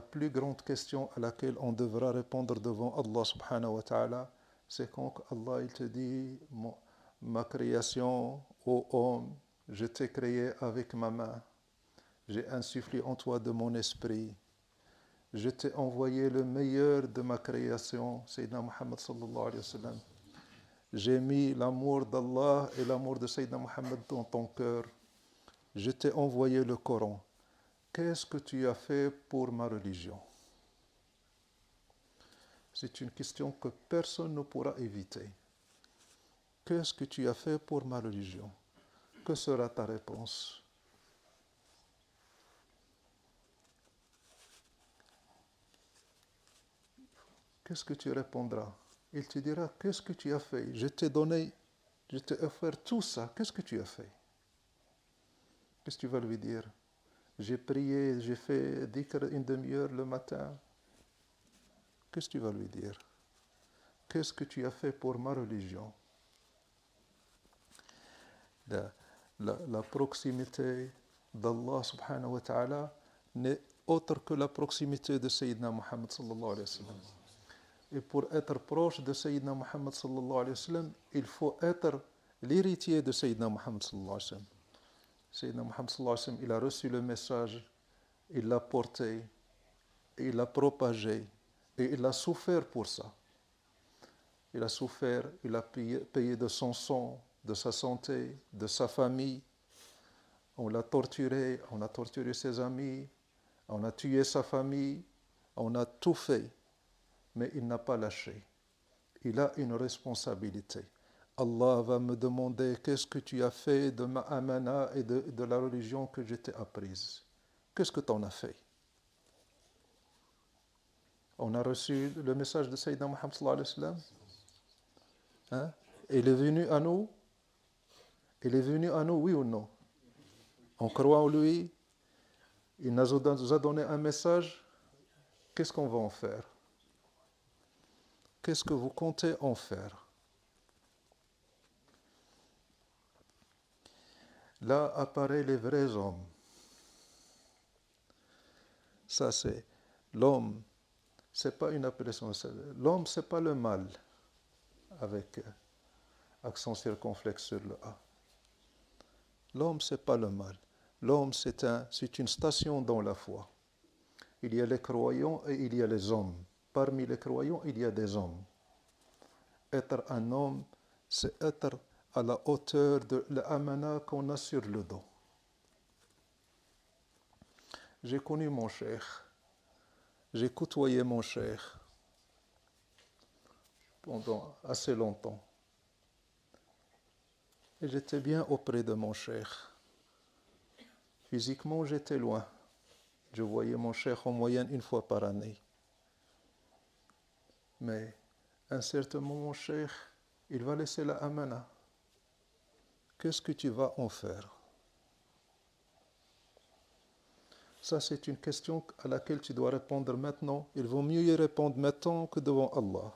plus grande question à laquelle on devra répondre devant Allah subhanahu wa ta'ala, c'est quand Allah il te dit, ma création, ô homme, je t'ai créé avec ma main, j'ai insufflé en toi de mon esprit, je t'ai envoyé le meilleur de ma création, Sayyidina Muhammad sallallahu alayhi wa sallam. J'ai mis l'amour d'Allah et l'amour de Sayyidina Muhammad dans ton cœur. Je t'ai envoyé le Coran. Qu'est-ce que tu as fait pour ma religion? C'est une question que personne ne pourra éviter. Qu'est-ce que tu as fait pour ma religion? Que sera ta réponse? Qu'est-ce que tu répondras? Il te dira, qu'est-ce que tu as fait? Je t'ai donné, je t'ai offert tout ça. Qu'est-ce que tu as fait? Qu'est-ce que tu vas lui dire? J'ai prié, j'ai fait dhikr une demi-heure le matin. Qu'est-ce que tu vas lui dire? Qu'est-ce que tu as fait pour ma religion? La proximité d'Allah subhanahu wa ta'ala n'est autre que la proximité de Sayyidina Muhammad sallallahu alayhi wa sallam. Et pour être proche de Sayyidina Muhammad sallallahu alayhi wa sallam, il faut être l'héritier de Sayyidina Muhammad sallallahu alayhi wa sallam. Sayyidina Muhammad sallallahu alayhi wa sallam, il a reçu le message, il l'a porté, il l'a propagé, et il a souffert pour ça. Il a souffert, il a payé de son sang, de sa santé, de sa famille. On l'a torturé, on a torturé ses amis, on a tué sa famille, on a tout fait. Mais il n'a pas lâché. Il a une responsabilité. Allah va me demander qu'est-ce que tu as fait de ma amana et de la religion que je t'ai apprise. Qu'est-ce que tu en as fait? On a reçu le message de Sayyidina Muhammad sallallahu alayhi wa sallam. Hein? Il est venu à nous. Il est venu à nous, oui ou non? On croit en lui. Il nous a donné un message. Qu'est-ce qu'on va en faire? Qu'est-ce que vous comptez en faire? Là apparaissent les vrais hommes. Ça c'est l'homme. C'est pas une appellation. L'homme c'est pas le mal avec accent circonflexe sur le A. L'homme c'est pas le mal. L'homme c'est une station dans la foi. Il y a les croyants et il y a les hommes. Parmi les croyants, il y a des hommes. Être un homme, c'est être à la hauteur de l'amana qu'on a sur le dos. J'ai connu mon cheikh. J'ai côtoyé mon cheikh pendant assez longtemps. Et j'étais bien auprès de mon cheikh. Physiquement, j'étais loin. Je voyais mon cheikh en moyenne une fois par année. Mais à un certain moment, mon cheikh, il va laisser la amana. Qu'est-ce que tu vas en faire? Ça, c'est une question à laquelle tu dois répondre maintenant. Il vaut mieux y répondre maintenant que devant Allah.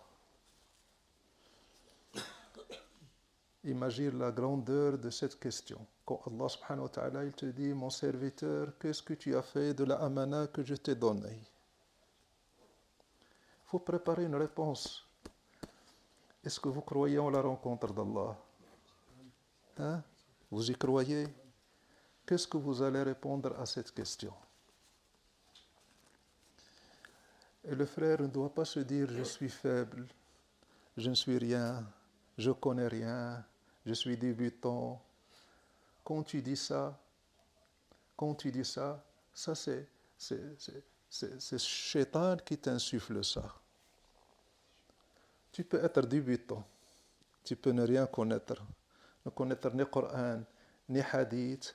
Imagine la grandeur de cette question. Quand Allah subhanahu wa ta'ala, il te dit, mon serviteur, qu'est-ce que tu as fait de la amana que je t'ai donnée? Il faut préparer une réponse. Est-ce que vous croyez en la rencontre d'Allah? Hein? Vous y croyez? Qu'est-ce que vous allez répondre à cette question? Et le frère ne doit pas se dire, je suis faible, je ne suis rien, je connais rien, je suis débutant. Quand tu dis ça, ça c'est Shaitan qui t'insuffle ça. Tu peux être débutant, tu peux ne rien connaître, ne connaître ni Coran, ni Hadith,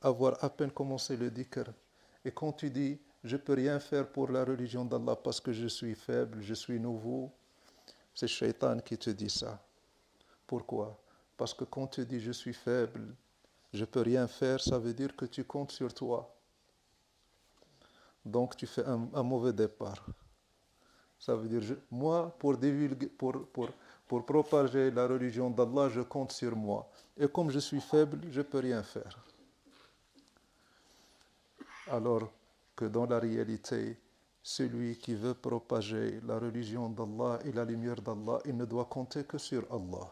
avoir à peine commencé le dhikr. Et quand tu dis, je ne peux rien faire pour la religion d'Allah parce que je suis faible, je suis nouveau, c'est Shaitan qui te dit ça. Pourquoi? Parce que quand tu dis, je suis faible, je ne peux rien faire, ça veut dire que tu comptes sur toi. Donc tu fais un mauvais départ. Ça veut dire, moi, pour propager la religion d'Allah, je compte sur moi. Et comme je suis faible, je ne peux rien faire. Alors que dans la réalité, celui qui veut propager la religion d'Allah et la lumière d'Allah, il ne doit compter que sur Allah.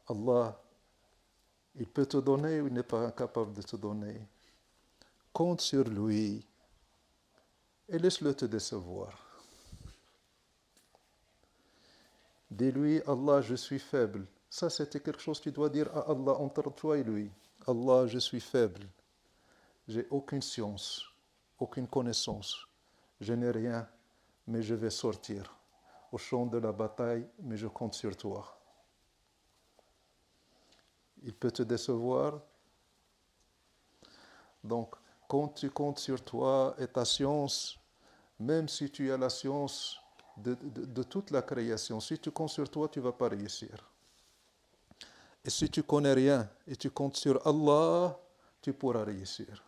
Allah, il peut te donner ou il n'est pas incapable de te donner. Compte sur lui et laisse-le te décevoir. Dis-lui, Allah, je suis faible. Ça, c'était quelque chose que tu dois dire à Allah entre toi et lui. Allah, je suis faible. J'ai aucune science, aucune connaissance. Je n'ai rien, mais je vais sortir au champ de la bataille, mais je compte sur toi. Il peut te décevoir. Donc, quand tu comptes sur toi et ta science, même si tu as la science de toute la création, si tu comptes sur toi, tu ne vas pas réussir. Et si tu ne connais rien et tu comptes sur Allah, tu pourras réussir.